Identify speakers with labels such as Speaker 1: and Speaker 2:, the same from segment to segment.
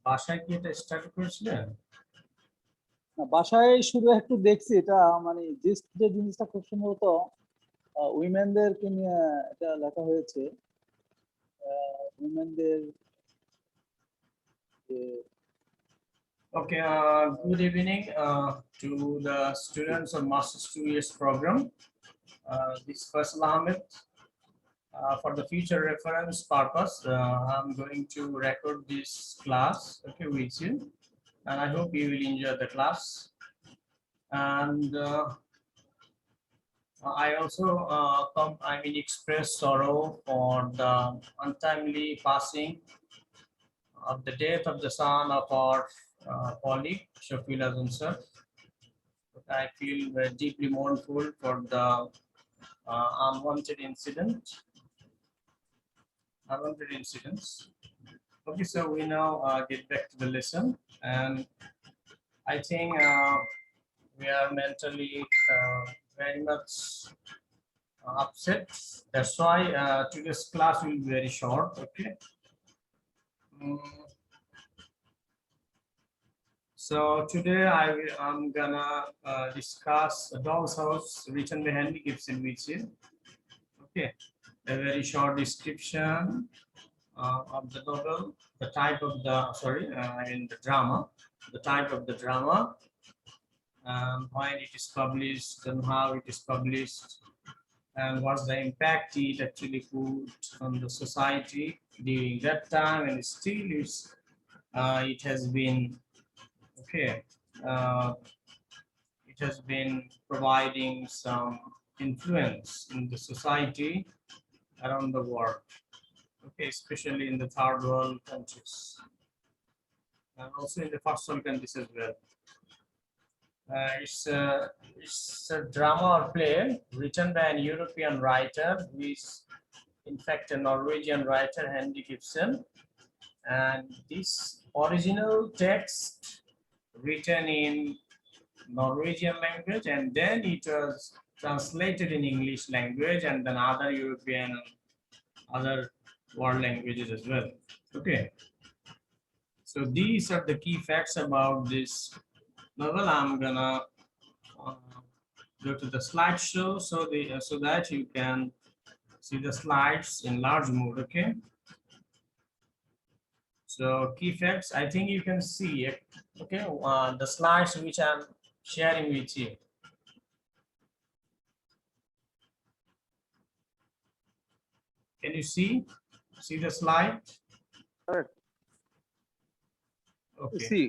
Speaker 1: বাসায় কি এটা স্টার্ট করেছিলেন?
Speaker 2: না, বাসায় শুধু একটু দেখছি, এটা মানে যে জিনিসটা খুব সম্ভবত উইমেনদেরকে নিয়ে এটা লেখা হয়েছে। উইমেনদের
Speaker 1: Okay, good evening to the students of Master's 2 years program. This is Faisal Ahmed. For the future reference purpose, I'm going to record this class, okay, with you, and I hope you will enjoy the class. And I also express sorrow for the untimely passing of the death of the son of our colleague Shafil Azam sir. I feel very deeply mournful for the unwanted incidents. Okay, so we now get back to the lesson, and I think we are mentally very much upset. That's why today's class will be very short. Okay. So today I'm gonna discuss A Doll's House, written by Henry Gibson with you. Okay, a very short description of the novel, the type of the the drama, the type of the drama, when it is published and how it is published, and what's the impact it actually put on the society during that time, and still it has been okay. It has been providing some influence in the society around the world, okay, especially in the third world countries and also in the first world countries as well. It's a drama or play written by an European writer who is in fact a Norwegian writer, Henry Gibson, and this original text written in Norwegian language, and then it was translated in English language, and then other European, other world languages as well. Okay, so these are the key facts about this novel. I'm gonna go to the slideshow so that you can see the slides in large mode. Okay, so key facts, I think you can see it. Okay, the slides which I'm sharing with you. Can you see the slide?
Speaker 2: Correct.
Speaker 1: Okay.
Speaker 2: See.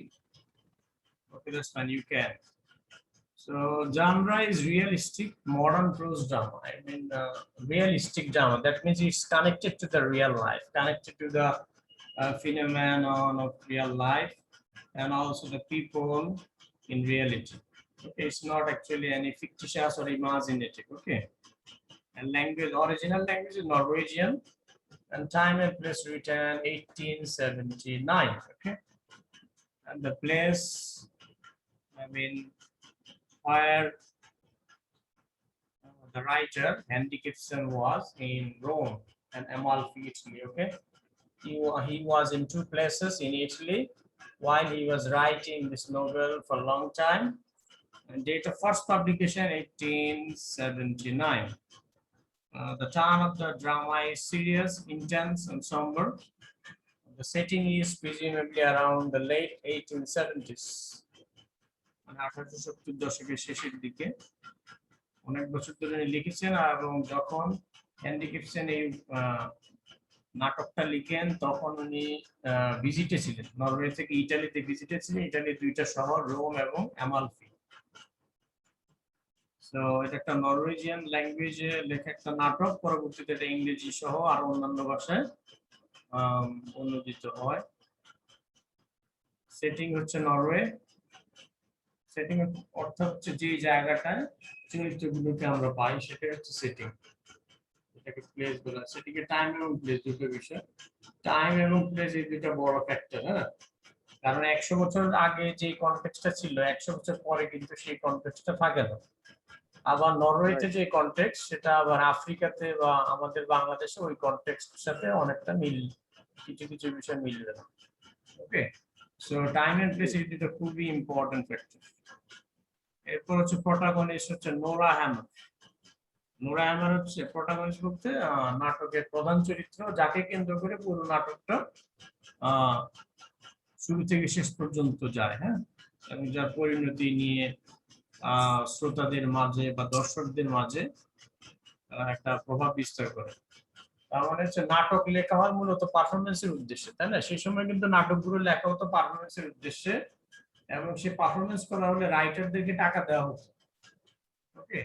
Speaker 1: Okay, that's fine. You can. So genre is realistic modern prose drama. I mean realistic drama. That means it's connected to the real life, connected to the phenomenon of real life, and also the people in reality. Okay, it's not actually any fictitious or imaginative. Okay, and language, original language is Norwegian, and time and place written 1879. Okay, and the place, I mean, where the writer Henry Gibson was in Rome and Amalfi, Italy. Okay, he was in two places in Italy while he was writing this novel for a long time. And date of first publication 1879. The tone of the drama is serious, intense, and somber. The setting is presumably around the late 1870s. মানে 1870 দশকের শেষের দিকে অনেক বছর ধরে লিখেছেন, এবং যখন হেনরি গিবসন এই নাটকটা লিখেন তখন উনি ভিজিটে ছিলেন, নরওয়ে থেকে ইতালিতে ভিজিটে ছিলেন, ইতালির দুইটা শহর রোম এবং অ্যামালফি। তো এটা একটা নরওয়েজিয়ান ল্যাঙ্গুয়েজে লেখা একটা নাটক, পরবর্তীতে এটা ইংরেজি সহ আর অন্যান্য ভাষায় অনুদিত হয়। সেটিং হচ্ছে নরওয়ে। সেটিং অর্থ হচ্ছে যে জায়গাটায় চরিত্রগুলোকে আমরা পাই সেটা হচ্ছে সেটিং, এটাকে প্লেস বলা। সেটিংয়ে টাইম এবং প্লেস দুটো বিষয়। টাইম এবং প্লেস এই দুটো বড় ফ্যাক্টর। হ্যাঁ, কারণ 100 বছর আগে যে কনটেক্সটটা ছিল 100 বছর পরে কিন্তু সেই কনটেক্সটটা থাকে না। আবার নরওয়েতে যে কনটেক্সট সেটা আবার আফ্রিকাতে বা আমাদের বাংলাদেশে ওই কনটেক্সটের সাথে অনেকটা মিল কিছু কিছু বিষয় মিলবে না। ওকে, সো টাইম এন্ড প্লেস এটা খুবই ইম্পর্টেন্ট ফ্যাক্টর। এরপর হচ্ছে প্রোটাগনিস্ট হচ্ছে নোরা হ্যামার। নোরা হ্যামার হচ্ছে প্রোটাগনিস্ট বলতে নাটকের প্রধান চরিত্র, যাকে কেন্দ্র করে পুরো নাটকটা শুরু থেকে শেষ পর্যন্ত যায়। হ্যাঁ, এবং যার পরিণতি নিয়ে শ্রোতাদের মাঝে বা দর্শকদের মাঝে একটা প্রভাব বিস্তার করে। তার মানে হচ্ছে নাটক লেখা হয় মূলত পারফরমেন্সের উদ্দেশ্যে, তাই না? সেই সময় কিন্তু নাটকগুলো লেখা হতো পারফরমেন্সের উদ্দেশ্যে, এবং সে পারফরমেন্স করা হলে রাইটারদেরকে টাকা দেওয়া হতো। ওকে,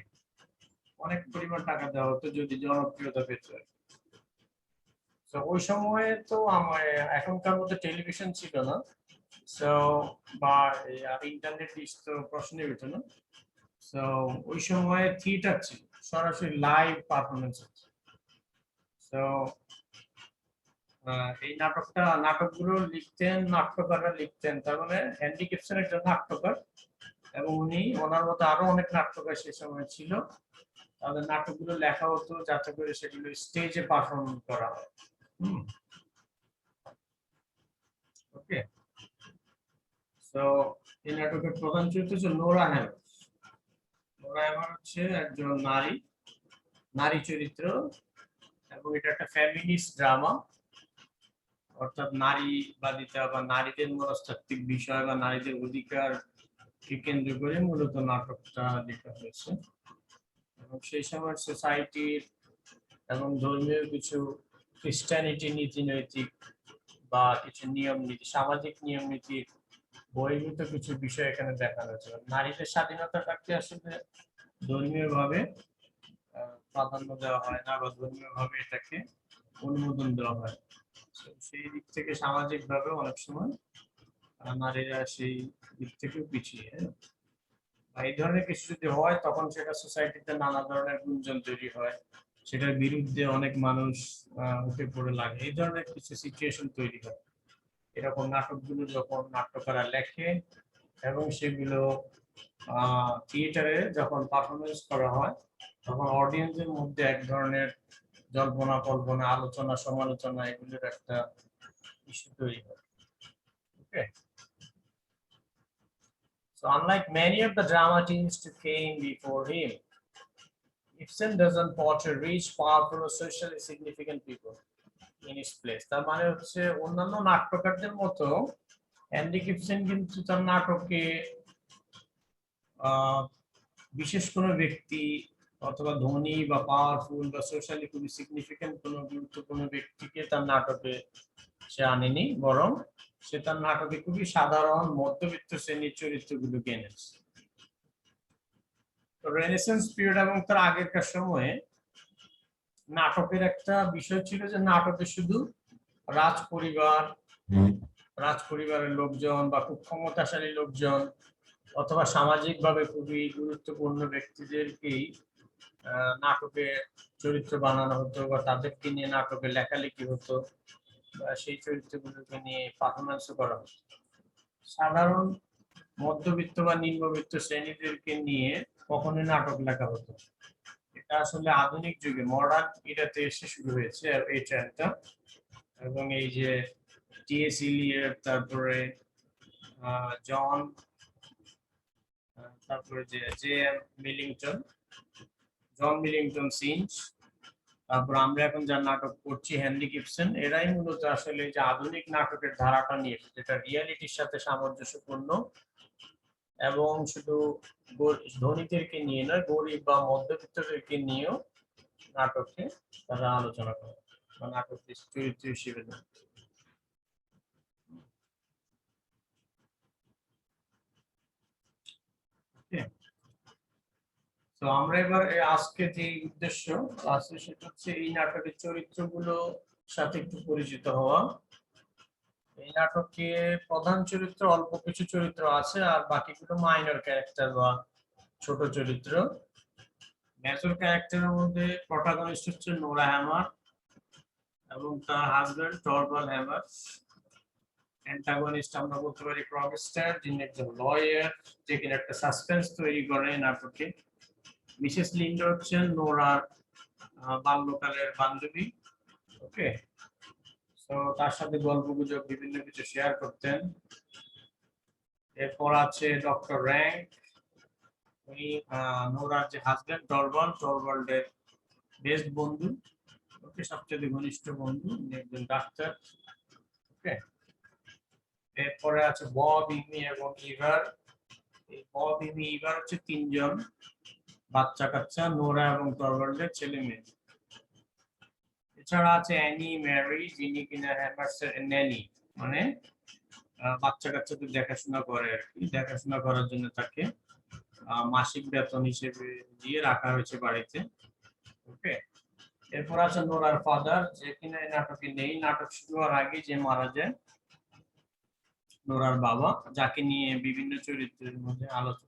Speaker 1: অনেক পরিমাণ টাকা দেওয়া হতো যদি জনপ্রিয়তা পেত। তো ওই সময়ে তো এখনকার মতো টেলিভিশন ছিল না, সো বা ইন্টারনেট তো প্রশ্নই হতো না। সো ওই সময় থিয়েটার ছিল, সরাসরি লাইভ পারফরমেন্স হচ্ছে। সো এই নাটকগুলো লিখতেন নাট্যকাররা লিখতেন। তার মানে হ্যান্ডি গিবসন একজন নাট্যকার, এবং ওনার মতো আরো অনেক নাট্যকার সে সময় ছিল। তাদের নাটকগুলো লেখা হতো যাতে করে সেগুলো স্টেজে পারফর্ম করা হয়। ওকে, সো এই নাটকের প্রধান চরিত্র হচ্ছে নোরা হ্যামার। নোরা হ্যামার হচ্ছে একজন নারী চরিত্র, এবং এটা একটা ফ্যামিনিস্ট ড্রামা, অর্থাৎ নারীবাদিতা বা নারীদের মনস্তাত্ত্বিক বিষয় বা নারীদের অধিকারকে কেন্দ্র করে মূলত নাটকটা লেখা হয়েছে। এবং সেই সময় সোসাইটির এবং ধর্মীয় কিছু খ্রিস্টানিটি নীতি নৈতিক বা কিছু নিয়ম নীতি, সামাজিক নিয়ম নীতির বহির্ভূত কিছু বিষয় এখানে দেখানো হয়েছে। নারীদের স্বাধীনতাটাকে আসলে ধর্মীয় ভাবে প্রাধান্য দেওয়া হয় না, বা ধর্মীয় ভাবে এটাকে অনুমোদন দেওয়া হয়। সেই দিক থেকে সামাজিক ভাবে অনেক সময় নারীরা সেই দিক থেকেও পিছিয়ে। এই ধরনের কিছু যদি হয় তখন সেটা সোসাইটিতে নানা ধরনের গুঞ্জন তৈরি হয়, সেটার বিরুদ্ধে অনেক মানুষ উঠে পড়ে লাগে, এই ধরনের কিছু সিচুয়েশন তৈরি হয়। এরকম নাটকগুলো যখন নাট্যকাররা লেখে এবং সেগুলো থিয়েটারে যখন পারফরমেন্স করা হয়, তখন অডিয়েন্সের মধ্যে এক ধরনের জল্পনা কল্পনা, আলোচনা সমালোচনা, এগুলোর একটা ইস্যু তৈরি হয়। ওকে, so unlike many of the dramatists who came before him, Ibsen doesn't portray rich, powerful, or socially significant people in his place. তার মানে হচ্ছে অন্যান্য নাট্যকারদের মতো হ্যান্ডি গিবসন কিন্তু তার নাটকে বিশেষ কোনো ব্যক্তি অথবা ধনী বা পাওয়ারফুল বা সোশ্যালি খুবই সিগনিফিকেন্ট কোনো গুরুত্বপূর্ণ ব্যক্তিকে তার নাটকে সে আনেনি, বরং সে তার নাটকে খুবই সাধারণ মধ্যবিত্ত শ্রেণীর চরিত্রগুলোকে এনেছে। রেনেসান্স পিরিয়ড এবং তার আগেরকার সময়ে নাটকের একটা বিষয় ছিল যে নাটকে শুধু রাজপরিবারের লোকজন বা খুব ক্ষমতাশালী লোকজন অথবা সামাজিকভাবে খুবই গুরুত্বপূর্ণ ব্যক্তিদেরকেই নাটকে চরিত্র বানানো হতো, বা তাদেরকে নিয়ে নাটকে লেখালেখি হতো, বা সেই চরিত্রগুলোকে নিয়ে পারফরমেন্স করা হতো। সাধারণ মধ্যবিত্ত বা নিম্নবিত্ত শ্রেণীদেরকে নিয়ে কখনোই নাটক লেখা হতো। এটা আসলে আধুনিক যুগে মডার্ন এটাতে এসে শুরু হয়েছে এই ট্রেন্ডটা। এবং এই যে টি.এস. ইলিয়ট, তারপরে জন, তারপরে যে জন মিলিংটন সিঞ্চ, তারপর আমরা এখন যার নাটক করছি হ্যান্ডি গিবসন, এরাই মূলত আসলে যে আধুনিক নাটকের ধারাটা নিয়ে, যেটা রিয়ালিটির সাথে সামঞ্জস্যপূর্ণ এবং শুধু ধনীদেরকে নিয়ে নয়, গরিব বা মধ্যবিত্তদেরকে নিয়েও নাটকে তারা আলোচনা করে বা নাটক চরিত্র হিসেবে দেয়। তো আমরা এবার আজকে যে উদ্দেশ্য আছে সেটা হচ্ছে এই নাটকের চরিত্রগুলো সাথে একটু পরিচিত হওয়া। এই নাটকে প্রধান চরিত্র অল্প কিছু চরিত্র আছে, আর বাকিগুলো মাইনর ক্যারেক্টার বা ছোট চরিত্র। মেজর ক্যারেক্টারের মধ্যে প্রটাগনিস্ট হচ্ছে নোরা হ্যামার এবং তার হাজবেন্ড টরভাল্ড হ্যামার। অ্যান্টাগনিস্ট আমরা বলতে পারি প্রফেসর, যিনি একজন লয়ার, যে কিনা একটা সাসপেন্স তৈরি করে নাটকে। মিসেস লিন্ডা হচ্ছেন নোরার বাল্যকালের বান্ধবী। ওকে, তো তার সাথে গল্প গুজব বিভিন্ন কিছু শেয়ার করতেন। এরপর আছে ডক্টর র্যাঙ্ক, উনি নোরার যে হাজবেন্ড টরভাল্ডের বেস্ট বন্ধু, ওকে সবচেয়ে ঘনিষ্ঠ বন্ধু, উনি একজন ডাক্তার। ওকে, এরপরে আছে বব, ইমি এবং ইভার। এই বব, ইমি, ইভার হচ্ছে তিনজন বাচ্চা কাচ্চা, নোরা এবং টরভাল্ডের ছেলে মেয়ে। এছাড়া আছে অ্যানি ম্যারি, যিনি কিনা হ্যামার্সের ন্যানি, মানে বাচ্চা কাচ্চাদের দেখাশোনা করে আর কি। দেখাশোনা করার জন্য তাকে মাসিক বেতন হিসেবে দিয়ে রাখা হয়েছে বাড়িতে। ওকে, এরপর আছে নোরার ফাদার, যে কিনা এই নাটকে নেই। নাটক শুরু হওয়ার আগে যে মারা যায়, নোরার বাবা, যাকে নিয়ে বিভিন্ন চরিত্রের মধ্যে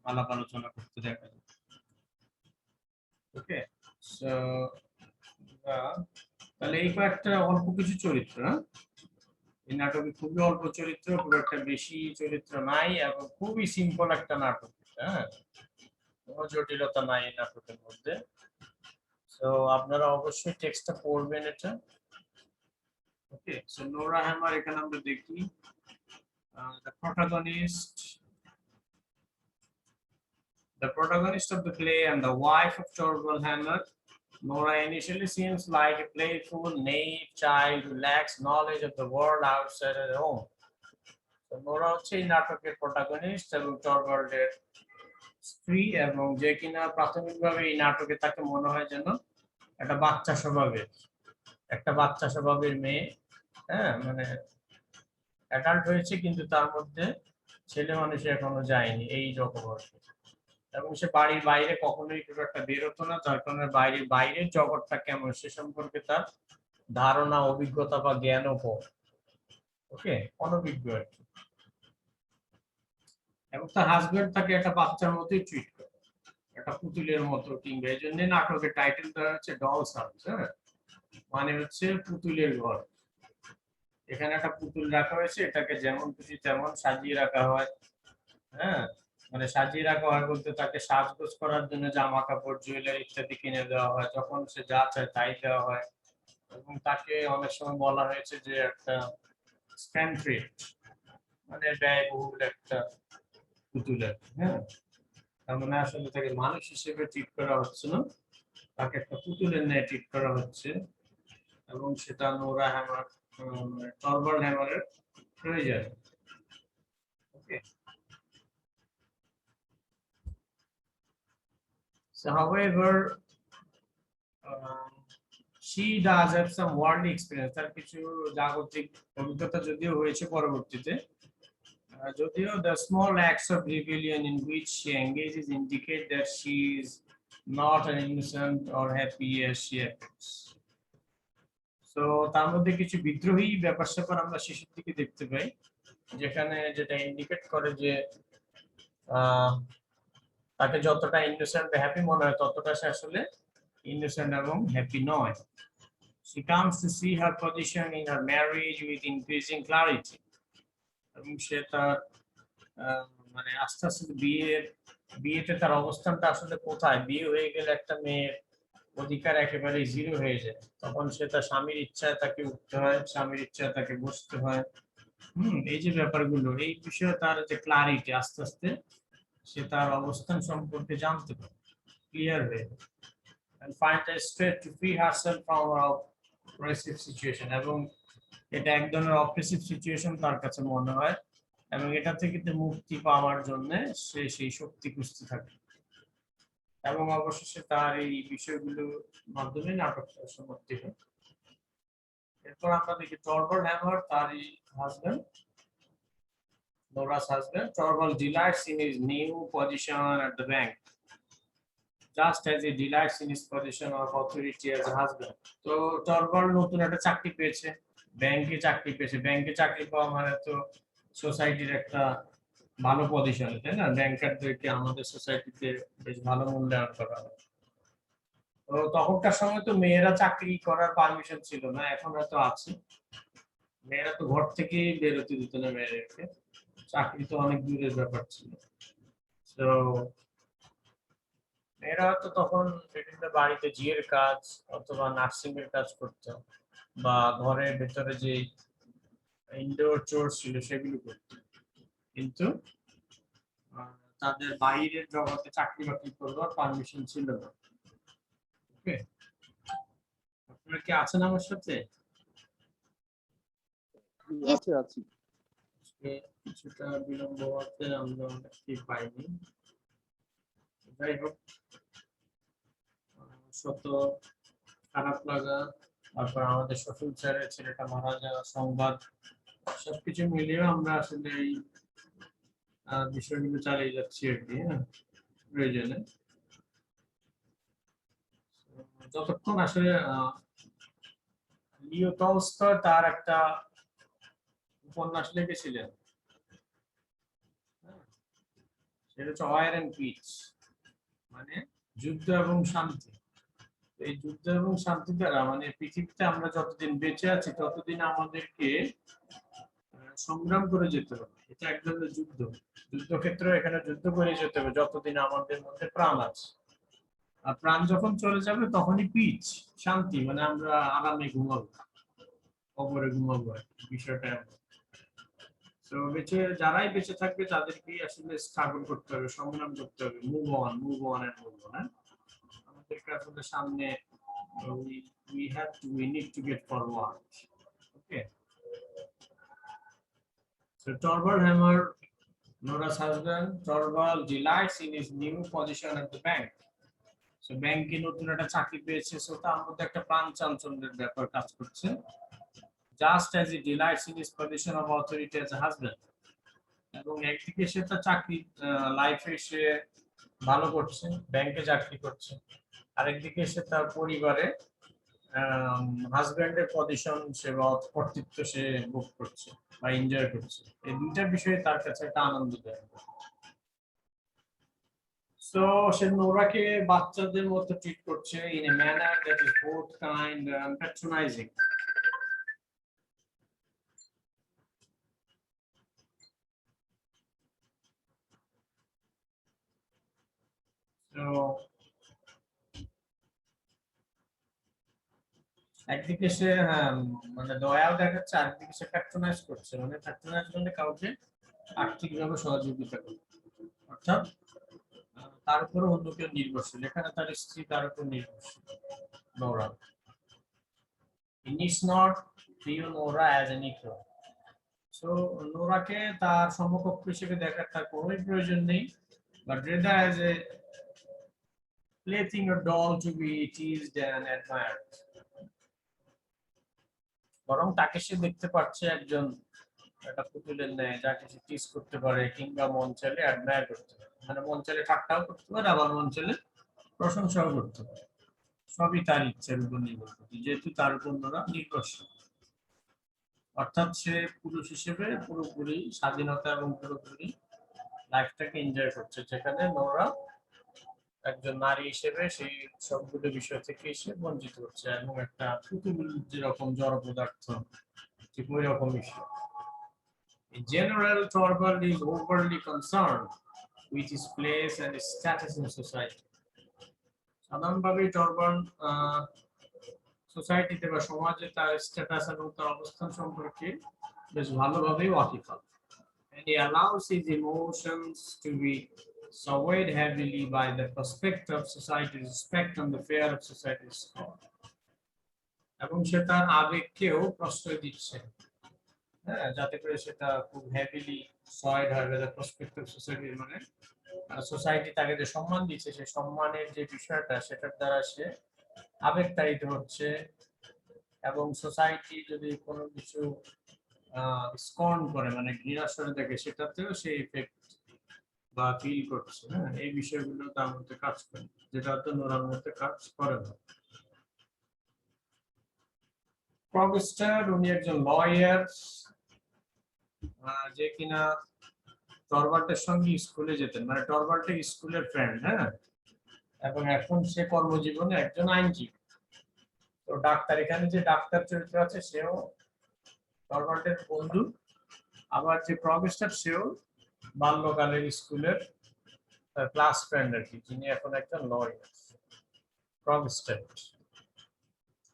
Speaker 1: আলাপ আলোচনা করতে দেখা যায়। ওকে, সো তাহলে এই কয়েকটা অল্প কিছু চরিত্র। এই নাটকে খুবই অল্প চরিত্র, খুব একটা বেশি চরিত্র নাই, এবং খুবই সিম্পল একটা নাটক। হ্যাঁ, কোনো জটিলতা নাই এই নাটকের মধ্যে। তো আপনারা অবশ্যই টেক্সটটা পড়বেন এটা। ওকে, সো নোরা হ্যামার এখানে আমরা দেখি the protagonist of the play and the wife of Torvald Hammer. Nora initially seems like a playful, naive child who lacks knowledge of the world outside her home. So Nora হচ্ছে এই নাটকের protagonist এবং টরভাল্ডের স্ত্রী, এবং যে কিনা প্রাথমিকভাবে এই নাটকে তাকে মনে হয় যেন একটা বাচ্চা স্বভাবের মেয়ে। হ্যাঁ, মানে অ্যাডাল্ট হয়েছে কিন্তু তার মধ্যে ছেলে মানুষ এখনো যায়নি এই রকম আর কি। এবং সে বাড়ির বাইরে কখনোই খুব একটা বেরোতো না, যার কারণে বাইরের জগৎটা কেমন সে সম্পর্কে তার ধারণা, অভিজ্ঞতা বা জ্ঞানও কম। ওকে, অনভিজ্ঞ আর কি। এবং তার হাজবেন্ড তাকে একটা বাচ্চার মতোই ট্রিট করে, একটা পুতুলের মতো, কিংবা এই জন্য নাটকের টাইটেল দেওয়া হচ্ছে ডলস হাউস। হ্যাঁ, মানে হচ্ছে পুতুলের ঘর। এখানে একটা পুতুল রাখা হয়েছে, এটাকে যেমন খুশি তেমন সাজিয়ে রাখা হয়। হ্যাঁ, মানে সাজিয়ে রাখা হয় বলতে তাকে সাজগোজ করার জন্য জামা কাপড়, জুয়েলারি ইত্যাদি কিনে দেওয়া হয়, যখন সে যা চায় তাই দেওয়া হয়। এবং তাকে অনেক সময় বলা হয়েছে যে একটা স্প্যান্ডথ্রিফট, মানে ব্যয়বহুল একটা পুতুল আর কি। হ্যাঁ, তার মানে আসলে তাকে মানুষ হিসেবে ট্রিট করা হচ্ছে না, তাকে একটা পুতুলের ন্যায় ট্রিট করা হচ্ছে। এবং সেটা নোরা হ্যামার, টরভাল্ড হ্যামারের প্রয়োজন। ওকে, so however she does have some worldly experience, তার কিছু জাগতিক অভিজ্ঞতা যদিও হয়েছে পরবর্তীতে। যদিও the small acts of rebellion in which she engages indicate that she is not an innocent or happy as she appears. So তার মধ্যে কিছু বিদ্রোহী ব্যাপার স্যাপার আমরা শেষের দিকে দেখতে পাই, যেখানে যেটা ইন্ডিকেট করে যে তাকে যতটা ইনোসেন্ট হ্যাপি মনে হয় ততটা সে আসলে ইনোসেন্ট এবং হ্যাপি নয়। She comes to see her position in her marriage with increasing clarity. এবং সে তার মানে আস্তে আস্তে বিয়েতে তার অবস্থানটা আসলে কোথায়, বিয়ে হয়ে গেলে একটা মেয়ের অধিকার একেবারে জিরো হয়ে যায়, তখন সে তার স্বামীর ইচ্ছায় তাকে উঠতে হয়, স্বামীর ইচ্ছায় তাকে বসতে হয়। এই যে ব্যাপারগুলো, এই বিষয়ে তার যে ক্লারিটি, আস্তে আস্তে সে তার অবস্থান সম্পর্কে জানতে পারে, ক্লিয়ার হয়ে যায়। And find a straight to free herself from her oppressive situation, এবং এটা এক ধরনের অপ্রেসিভ সিচুয়েশন তার কাছে মনে হয়, এবং এটা থেকে মুক্তি পাওয়ার জন্য সে সেই শক্তি খুঁজতে থাকে। এবং অবশেষে তার এই বিষয়গুলোর মাধ্যমে নাটকটা সমাপ্তি হয়। এরপর আমরা দেখি টরভাল্ড হ্যামার, তার husband, Nora's husband. Torvald delights in his new position at the bank, just as he delights in his position of authority as a husband. তো টরভাল্ড নতুন একটা চাকরি পেয়েছে, ব্যাংকে চাকরি পেয়েছে। ব্যাংকে চাকরি পাওয়া মানে তো সোসাইটির একটা ভালো পজিশন, তাই না? ব্যাংকারদেরকে আমাদের সোসাইটিতে বেশ ভালো মূল্যায়ন করা হয়। তো তখনকার সময় তো মেয়েরা চাকরি করার পারমিশন ছিল না, এখন হয়তো আছে। মেয়েরা তো ঘর থেকে বেরোতে দিত না মেয়েদেরকে, চাকরি তো অনেক দূরের ব্যাপার ছিল। তো মেয়েরা হয়তো তখন বিভিন্ন বাড়িতে জিয়ের কাজ অথবা নার্সিং এর কাজ করতো। বা ঘরের ভেতরে যে ইনডোর চোর ছিল সেগুলো করত, কিন্তু তাদের বাইরের জগতে চাকরি বাকরি করবার পারমিশন ছিল না। ওকে, আপনারা কি আছেন আমার সাথে?
Speaker 2: আছে আছি।
Speaker 1: কিছুটা বিলম্ব হতে আমরা অনেকটি পাইনি। যাই হোক, শত খারাপ লাগা, তারপর আমাদের শ্বশুর স্যারের ছেলেটা মারা যাওয়া সংবাদ, সবকিছু মিলিয়ে আমরা আসলে এই বিষয়গুলো চালিয়ে যাচ্ছি আর কি। হ্যাঁ, প্রয়োজনে যতক্ষণ আসলে লিও টলস্টয় তার একটা উপন্যাস লিখেছিলেন, সেটা হচ্ছে ওয়ার এন্ড পিস, মানে যুদ্ধ এবং শান্তি। এই যুদ্ধ এবং শান্তি দ্বারা মানে পৃথিবীতে আমরা যতদিন বেঁচে আছি ততদিন আমাদেরকে সংগ্রাম করে যেতে হবে। এটা এক ধরনের যুদ্ধ, যুদ্ধক্ষেত্র, এখানে যুদ্ধ করে যেতে হবে যতদিন আমাদের মধ্যে প্রাণ আছে। আর প্রাণ যখন চলে যাবে তখনই পিচ, শান্তি, মানে আমরা আরামে ঘুমাবো, কবরে ঘুমাবো আর কি, বিষয়টা এমন। তো যারাই বেঁচে থাকবে তাদেরকে আসলে স্ট্রাগল করতে হবে, সংগ্রাম করতে হবে, move on and move on. আমাদেরকে আসলে সামনে we need to get forward. Okay. So Torvald Hammer, Nora's husband, Torvald delights in his new position at the bank. So ব্যাংকে নতুন একটা চাকরি পেয়েছে, সো তার মধ্যে একটা প্রাণ চাঞ্চল্যের ব্যাপার কাজ করছে। Just as he delights in his position of authority as a husband. এবং একদিকে সে তার চাকরি লাইফে সে ভালো করছে, ব্যাংকে চাকরি করছে, আরেকদিকে সে তার পরিবারে হাজব্যান্ডের পজিশন সে বা কর্তৃত্ব সে ভোগ করছে বা এনজয় করছে। এই দুইটা বিষয় তার কাছে একটা আনন্দ দেয়। সো সে নোরাকে বাচ্চাদের মতো ট্রিট করছে in a manner that is both kind and patronising. So একদিকে সে মানে দয়াও দেখাচ্ছে, আরেকদিকে সে প্যাট্রোনাইজ করছে, মানে প্যাট্রোনাইজ মানে কাউকে আর্থিকভাবে সহযোগিতা করে, অর্থাৎ তার উপর অন্য কেউ নির্ভরশীল। এখানে তার স্ত্রী তার উপর নির্ভরশীল, Nora. He needs not view Nora as an equal. So নোরাকে তার সমকক্ষ হিসেবে দেখার তার কোনো প্রয়োজন নেই, but rather as a plaything or doll to be teased and admired. বরং তাকে সে দেখতে পাচ্ছে একজন একটা পুতুলের ন্যায়, যাকে সে টিজ করতে পারে কিংবা মন চাইলে অ্যাডমায়ার করতে পারে, মানে মন চাইলে ঠাট্টাও করতে পারে, আবার মন চাইলে প্রশংসাও করতে পারে। সবই তার ইচ্ছার উপর নির্ভর করছে, যেহেতু তার উপর নোরা নির্ভরশীল। অর্থাৎ সে পুরুষ হিসেবে পুরোপুরি স্বাধীনতা এবং পুরোপুরি লাইফটাকে এনজয় করছে, যেখানে নোরা একজন নারী হিসেবে সেই সবগুলো বিষয় থেকে সে বঞ্চিত হচ্ছে এবং একটা পুতুল যেরকম জড় পদার্থ, ঠিক ওই রকম বিষয়। In general, Torvald is overly concerned with his place and his status in society. সাধারণভাবে টরভাল্ড সোসাইটিতে বা সমাজে তার স্ট্যাটাস এবং তার অবস্থান সম্পর্কে বেশ ভালোভাবেই ওয়াকিবহাল। And he allows his emotions to be swayed heavily by the prospect of society's respect and the fear of society's scorn. এবং সে তার আবেগকেও প্রশ্রয় দিচ্ছে, হ্যাঁ, যাতে করে সেটা খুব হেভিলি সয়েড হয় by the prospect of society, মানে সোসাইটি তাকে যে সম্মান দিচ্ছে সেই সম্মানের যে বিষয়টা সেটার দ্বারা সে আবেগতাড়িত হচ্ছে, এবং সোসাইটি যদি কোনো কিছু স্কর্ন করে মানে ঘৃণাস্বরে দেখে সেটাতেও সে ইফেক্ট বা ফিল করছে। হ্যাঁ, এই বিষয়গুলো তার মধ্যে কাজ করে, যেটা তো নোরার মধ্যে কাজ করে না। প্রফেসর উনি একজন লয়ার, যে কিনা টরভাল্ডের সঙ্গে স্কুলে যেতেন, মানে টরভাল্ডের স্কুলের ফ্রেন্ড। হ্যাঁ, এবং এখন সে কর্মজীবনে একজন আইনজীবী। তো ডাক্তার, এখানে যে ডাক্তার চরিত্র আছে সেও টরভাল্ডের বন্ধু, আবার যে প্রফেসর সেও বাল্যকালের স্কুলের ক্লাস ফ্রেন্ড আর কি, যিনি এখন একজন lawyer, professor,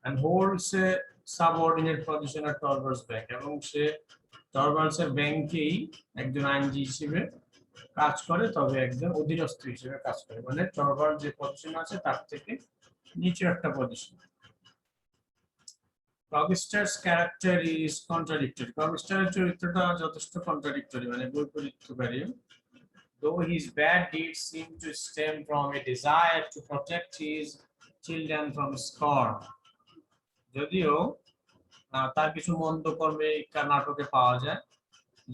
Speaker 1: and holds a subordinate পজিশনে টরভালস ব্যাংক, এবং সে টরভালসের ব্যাংকেই একজন আইনজীবী হিসেবে কাজ করে, তবে একজন অধীনস্থ হিসেবে কাজ করে, মানে টরভালস যে পজিশন আছে তার থেকে নিচে একটা position. Cogster's character is contradictory. Cogster's চরিত্রটা যথেষ্ট কন্ট্রাডিক্টরি, মানে বৈপরীত্যকারী। Though his bad deeds seem to stem from a desire to protect his children from scorn. যদিও তার কিছু মন্দ কর্মে নাটকে পাওয়া যায়,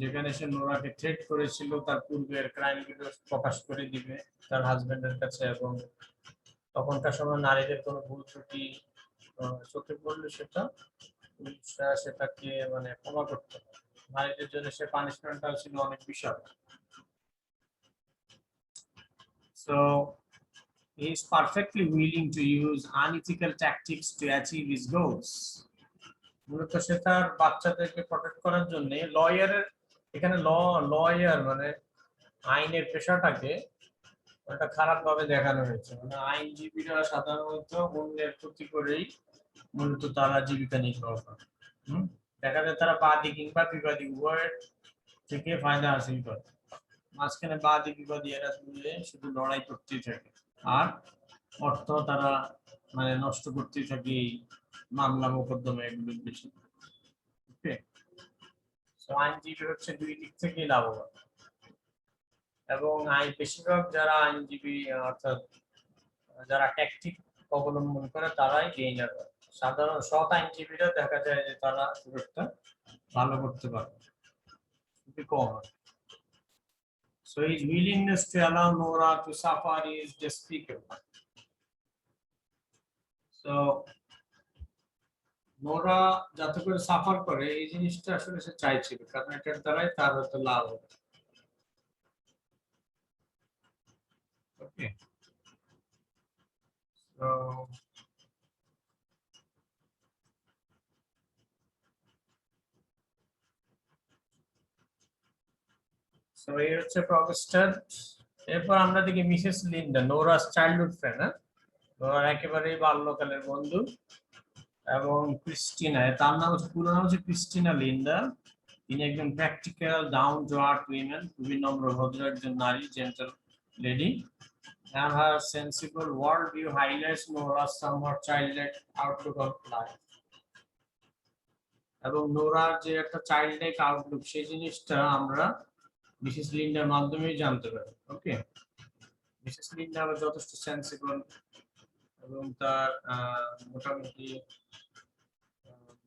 Speaker 1: যেখানে সে নোরাকে থ্রেট করেছিল তার পূর্বের ক্রাইমগুলো প্রকাশ করে দিবে তার হাজবেন্ডের কাছে, এবং তখনকার সময় নারীদের কোনো ভুল ত্রুটি চোখে পড়লে সেটাকে মানে ক্ষমা করতে হবে। নারীদের জন্য সে পানিশমেন্টটাও ছিল অনেক বিশাল। So he is perfectly willing to use unethical tactics to achieve his goals. মূলত সে তার বাচ্চাদেরকে প্রটেক্ট করার জন্য লয়ারের, এখানে লয়ার মানে আইনের পেশাটাকে একটা খারাপ ভাবে দেখানো হয়েছে, মানে আইনজীবীরা সাধারণত অন্যের ক্ষতি করেই মূলত তারা জীবিকা নির্বাহ করে। দেখা যায় তারা বাদী কিংবা বিবাদী উভয়ের থেকে ফায়দা হাসিল করে, মাঝখানে বাদী বিবাদী এরা মিলে শুধু লড়াই করতেই থাকে, আর অর্থ তারা মানে নষ্ট করতেই থাকে এই মামলা মোকদ্দমা এগুলো বেশি। ওকে, সো আইনজীবী হচ্ছে দুই দিক থেকেই লাভবান, এবং বেশিরভাগ যারা আইনজীবী অর্থাৎ যারা ট্যাকটিক অবলম্বন করে তারাই গেইনার হয়। সাধারণ সৎ আইনজীবীরা দেখা যায় যে তারা খুব একটা ভালো করতে পারে, খুবই কম। So his willingness to allow Nora to suffer is despicable. So Nora যাতে করে সাফার করে এই জিনিসটা আসলে সে চাইছিল, কারণ এটার দ্বারাই তার হয়তো লাভ হবে। ওকে, সো এই হচ্ছে প্রগস্টার। এরপর আমরা দেখি মিসেস লিন্ডা, নোরাস চাইল্ডহুড ফ্রেন্ড, নোরার একেবারেই বাল্যকালের বন্ধু, এবং ক্রিস্টিনা, তার নাম হচ্ছে পুরো নাম হচ্ছে ক্রিস্টিনা লিন্ডা। তিনি একজন practical down to earth women, খুবই নম্র ভদ্র একজন নারী, gentle lady, and her sensible world view highlights Nora's somewhat childlike outlook on life. এবং নোরার যে একটা চাইল্ডলাইক আউটলুক সেই জিনিসটা আমরা মিসেস লিন্ডার মাধ্যমেই জানতে পারি। ওকে, মিসেস লিন্ডা আবার যথেষ্ট সেন্সিবল, এবং তার মোটামুটি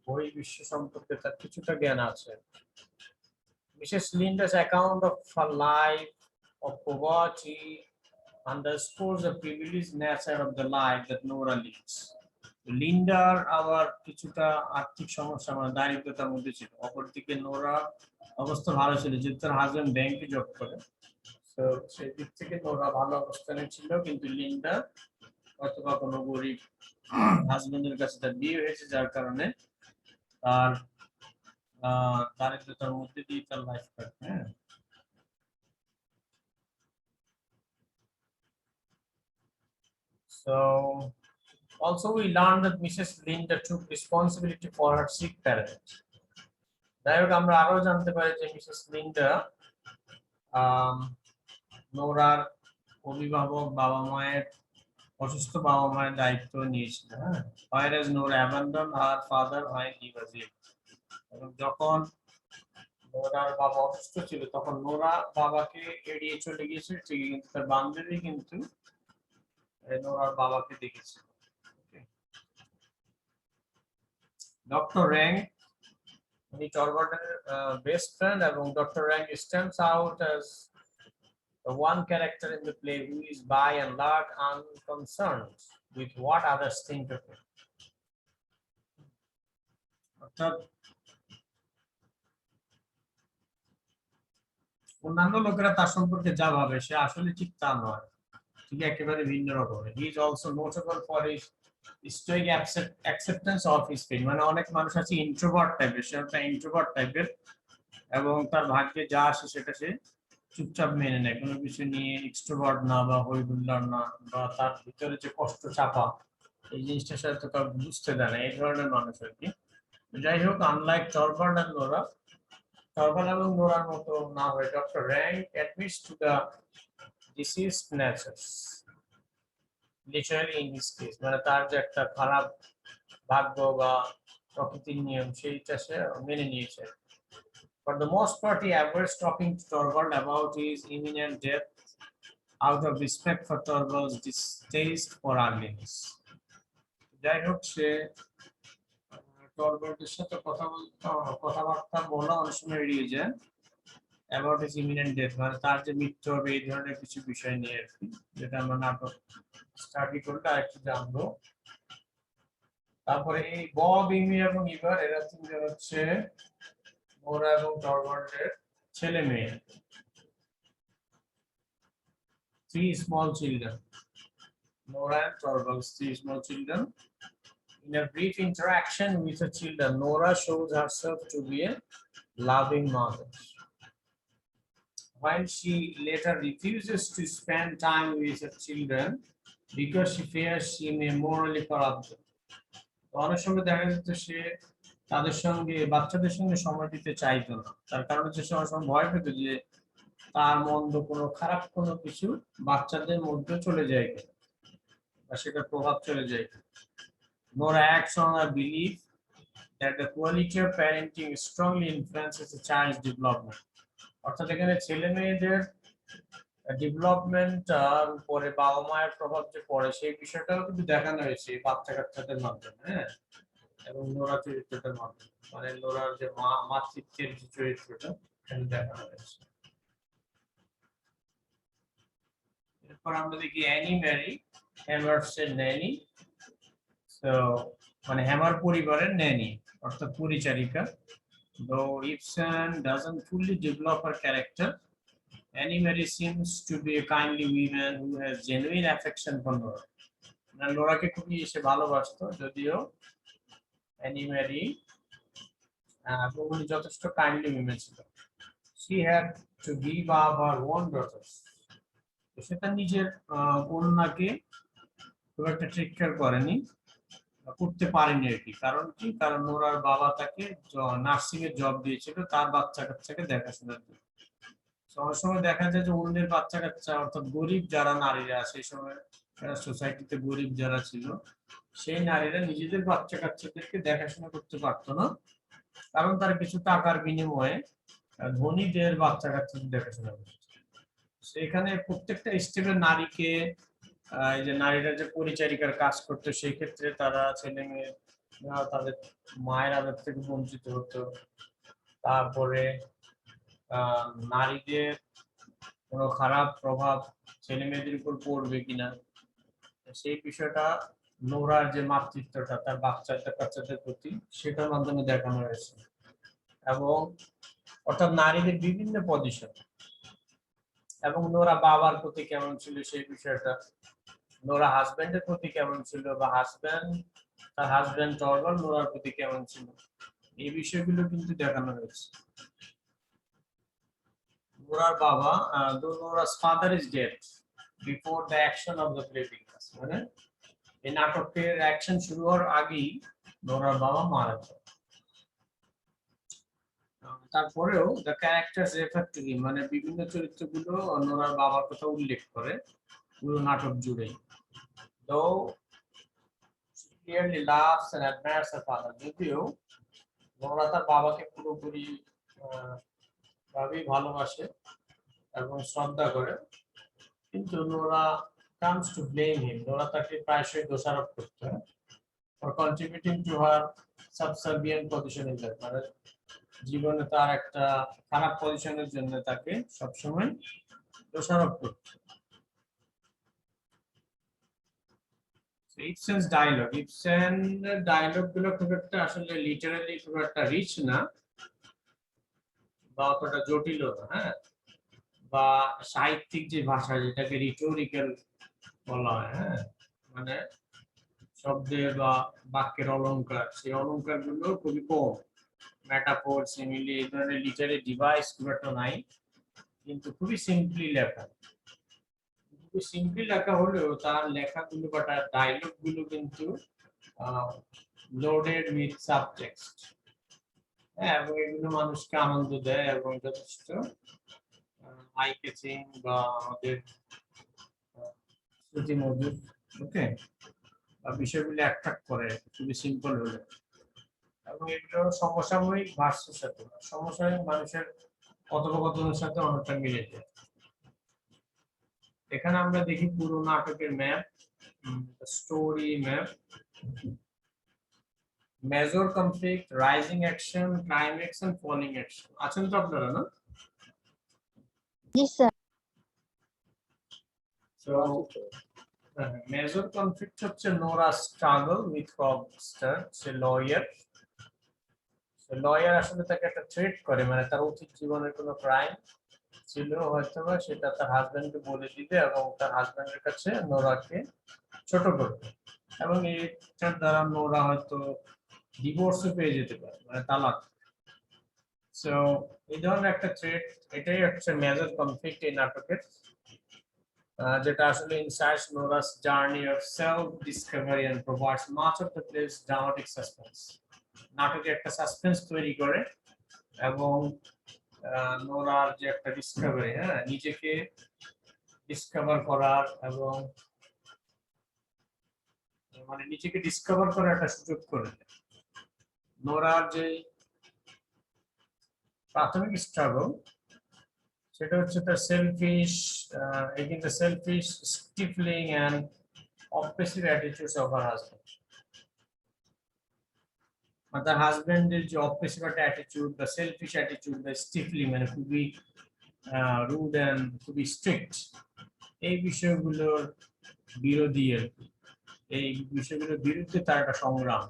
Speaker 1: বহির্বিশ্ব সম্পর্কে তার কিছুটা জ্ঞান আছে। Mrs. Linda's account of her life of poverty underscores the privileged nature of the life that Nora leads. Linder আবার কিছুটা আর্থিক সমস্যা মানে দারিদ্রতার মধ্যে ছিল, অপরদিকে নোরা অবস্থা ভালো ছিল, যেহেতু তার হাজবেন্ড ব্যাংকে জব করে, তো সেই দিক থেকে নোরা ভালো অবস্থানে ছিল। কিন্তু লিন্ডা অথবা কোনো গরিব হাজবেন্ডের কাছে তার বিয়ে হয়েছে, যার কারণে তার দারিদ্রতার মধ্যে দিয়ে তার লাইফ কাটে। হ্যাঁ, so also we learned that Mrs. Linda took responsibility for her sick parent. যাই হোক, আমরা আরো জানতে পারি যে মিসেস লিন্ডা নোরার অভিভাবক অসুস্থ বাবা মায়ের দায়িত্ব নিয়েছিল। হ্যাঁ, whereas Nora abandoned her father when he was ill. এবং যখন নোরার বাবা অসুস্থ ছিল তখন নোরা বাবাকে এড়িয়ে চলে গিয়েছিল ঠিকই, কিন্তু তার বান্ধবী কিন্তু নোরার বাবাকে দেখেছিল। ডক্টর র্যাং, উনি টরভাল্ডের বেস্ট ফ্রেন্ড, এবং doctor rang stands out as the one character in the play who is by and large unconcerned with what others think of him. অর্থাৎ অন্যান্য লোকেরা তার সম্পর্কে যা ভাবে সে আসলে ঠিক তা নয়, ঠিক একেবারে ভিন্ন রকমের। He is also notable for his stoic acceptance of his fate. মানে অনেক মানুষ আছে ইন্ট্রোভার্ট টাইপের, সে একটা ইন্ট্রোভার্ট টাইপের, এবং তার ভাগ্যে যা আসে সেটা সে চুপচাপ মেনে নেয়, কোনো কিছু নিয়ে এক্সট্রোভার্ট না বা হইহুল্লার না, বা তার ভিতরে যে কষ্ট চাপা এই জিনিসটা সাথে তো বুঝতে দেয় না, এই ধরনের মানুষ আর কি। যাই হোক, আনলাইক টরভাল্ড এন্ড নোরা, টরভাল্ড এবং নোরার মতো না হয়ে doctor rank admits to the deceased nature's, literally in his case, মানে তার যে একটা খারাপ ভাগ্য বা প্রকৃতির নিয়ম সেইটা সে মেনে নিয়েছে। For the most part, he avoids talking to Torvald about his imminent death out of respect for Torvald's distaste for ugliness. যাই হোক, সে টরভাল্ডের সাথে কথাবার্তা বলা অনেক সময় এড়িয়ে যায় অ্যাবাউট হিজ ইমিনেন্ট ডেথ, মানে তার যে মৃত্যু হবে এই ধরনের কিছু বিষয় নিয়ে আর কি, যেটা আমরা নাটক স্টাডি করলে আরেকটু জানবো। তারপরে এই বব, ইমি এবং ইভার এরা তিনজন হচ্ছে নোরা এবং টরভাল্ডের ছেলে মেয়ে, three small children. Nora and Torvald's three small children. In a brief interaction with the children, Nora shows herself to be a loving mother, while she later refuses to spend time with her children because she fears she may morally corrupt them. অনেক সময় দেখা যাচ্ছে সে তাদের সঙ্গে, বাচ্চাদের সঙ্গে সময় দিতে চাইতো না, তার কারণ হচ্ছে সে অনেক সময় ভয় পেত যে তার মন্দ কোনো খারাপ কোনো কিছু বাচ্চাদের মধ্যে চলে যায় কিনা বা সেটার প্রভাব চলে যায়। Nora acts on a belief that the quality of parenting strongly influences a child's development. অর্থাৎ এখানে ছেলে মেয়েদের ডেভেলপমেন্টটার উপরে বাবা মায়ের প্রভাব যে পড়ে সেই বিষয়টাও কিন্তু দেখানো হয়েছে বাচ্চা কাচ্চাদের মাধ্যমে, হ্যাঁ, এবং নোরা চরিত্রটার মাধ্যমে, মানে নোরার যে মাতৃত্বের যে চরিত্রটা এখানে দেখানো হয়েছে। এরপর আমরা দেখি অ্যানি ম্যারি, হ্যামার্সের ন্যানি। তো মানে হ্যামার পরিবারের ন্যানি অর্থাৎ পরিচারিকা। Though Ibsen doesn't fully develop her character, Annie Mary seems to be a kindly woman who has genuine affection for Nora. নোরাকে খুবই সে ভালোবাসতো, যদিও অ্যানি ম্যারি উনি যথেষ্ট কাইন্ডলি উইমেন ছিল। She had to give up her own daughters. সে তার নিজের কন্যাকে খুব একটা টেক কেয়ার করেনি, করতে পারেনি আর কি। কারণ কি? কারণ নোরার বাবা তাকে নার্সিং এর জব দিয়েছিল তার বাচ্চা কাচ্চাকে দেখাশোনার জন্য। অনেক সময় দেখা যায় যে অন্যের বাচ্চা কাচ্চা, অর্থাৎ গরিব যারা নারীরা সেই সময় সোসাইটিতে গরিব যারা ছিল সেই নারীরা নিজেদের বাচ্চা কাচ্চাদেরকে দেখাশোনা করতে পারতো না, কারণ তার কিছু টাকার বিনিময়ে ধনীদের বাচ্চা কাচ্চাদের দেখাশোনা করতো। সেখানে প্রত্যেকটা স্টেপে নারীকে, এই যে নারীরা যে পরিচারিকার কাজ করতো সেই ক্ষেত্রে তারা ছেলে মেয়ে তাদের মায়ের আদর থেকে বঞ্চিত হতো। তারপরে নারীদের কোনো খারাপ প্রভাব ছেলে মেয়েদের উপর পড়বে কিনা সেই বিষয়টা নোরার যে মাতৃত্বটা তার বাচ্চাদের প্রতি সেটার মাধ্যমে দেখানো হয়েছে। এবং অর্থাৎ নারীদের বিভিন্ন পজিশন এবং নোরা বাবার প্রতি কেমন ছিল সেই বিষয়টা, নোরা হাজবেন্ডের প্রতি কেমন ছিল, বা তার হাজবেন্ড টরভাল্ড নোরার প্রতি কেমন ছিল, এই বিষয়গুলো কিন্তু দেখানো হয়েছে। নোরার বাবা, নোরা's father is dead before the action of the play begins, মানে এই নাটকের অ্যাকশন শুরু হওয়ার আগেই নোরার বাবা মারা যায়। তারপরেও the characters refer to him, মানে বিভিন্ন চরিত্রগুলো নোরার বাবার কথা উল্লেখ করে পুরো নাটক জুড়েই। Though she clearly loves and admires her father, যদিও নোরা তার বাবাকে পুরোপুরি ভাবেই ভালোবাসে এবং শ্রদ্ধা করে, কিন্তু Nora comes to blame him, Nora তাকে প্রায়শই দোষারোপ করতে হয় for contributing to her subservient position in life, মানে জীবনে তার একটা খারাপ পজিশনের জন্য তাকে সবসময় দোষারোপ করতে। ইবসেনস ডায়লগ গুলো খুব একটা আসলে লিটারালি খুব একটা রিচ না বা অতটা জটিল না, হ্যাঁ, বা সাহিত্যিক যে ভাষা যেটাকে রিটোরিক্যাল বলা হয়, হ্যাঁ, মানে শব্দের বা বাক্যের অলংকার, সেই অলংকার গুলো খুবই কম, মেটাফোর, সিমিলি, এই ধরনের লিটারি ডিভাইস খুব একটা নাই, কিন্তু খুবই সিম্পলি লেখা। খুবই সিম্পলি লেখা হলেও তার লেখাগুলো বা তার ডায়লগ গুলো কিন্তু লোডেড উইথ সাবটেক্সট, হ্যাঁ, এবং এগুলো মানুষকে আনন্দ দেয় এবং যথেষ্ট আই ক্যাচিং বা আমাদের শ্রুতি মধুর, ওকে, বা বিষয়গুলো অ্যাট্রাক্ট করে খুবই সিম্পল হলে। এবং এগুলো সমসাময়িক ভাষার সাথে, সমসাময়িক মানুষের কথোপকথনের সাথে অনেকটা মিলে যায়। এখানে আমরা দেখি পুরো নাটকের map, story map, major conflict, rising action, climax and falling action. আছেন তো আপনারা, না?
Speaker 3: জি স্যার।
Speaker 1: সো মেজর কনফ্লিক্ট হচ্ছে নোরা স্ট্রাগল উইথ রবস্টার, সে লয়ার। লয়ার আসলে তাকে একটা থ্রেট করে, মানে তার অতীত জীবনের কোনো ক্রাইম ছিল হয়তো বা সেটা তার হাজবেন্ডকে বলে দিবে এবং তার হাজবেন্ডের কাছে নোরাকে ছোট করবে, এবং এইটার দ্বারা নোরা হয়তো ডিভোর্সও পেয়ে যেতে পারে, মানে তালাক। সো এই ধরনের একটা থ্রেট, এটাই হচ্ছে মেজর কনফ্লিক্ট এই নাটকের, যেটা আসলে insights Nora's journey of self discovery and provides much of the place dramatic suspense. নাটকে একটা সাসপেন্স তৈরি করে এবং নোরার যে একটা ডিসকভারি, হ্যাঁ, নিজেকে ডিসকভার করার এবং মানে নিজেকে ডিসকভার করার একটা সুযোগ করে দেয়। নোরার যে প্রাথমিক স্ট্রাগল সেটা হচ্ছে তার selfish, against the selfish, stifling and obsessive attitudes of her husband. মানে তার হাজবেন্ডের যে অবসেসিভ একটা অ্যাটিটিউড, বা সেলফিশ অ্যাটিটিউড, বা স্টিফলি মানে খুবই রুড এন্ড খুবই স্ট্রিক্ট, এই বিষয়গুলোর বিরোধী আর কি। এই বিষয়গুলোর বিরুদ্ধে তার একটা সংগ্রাম।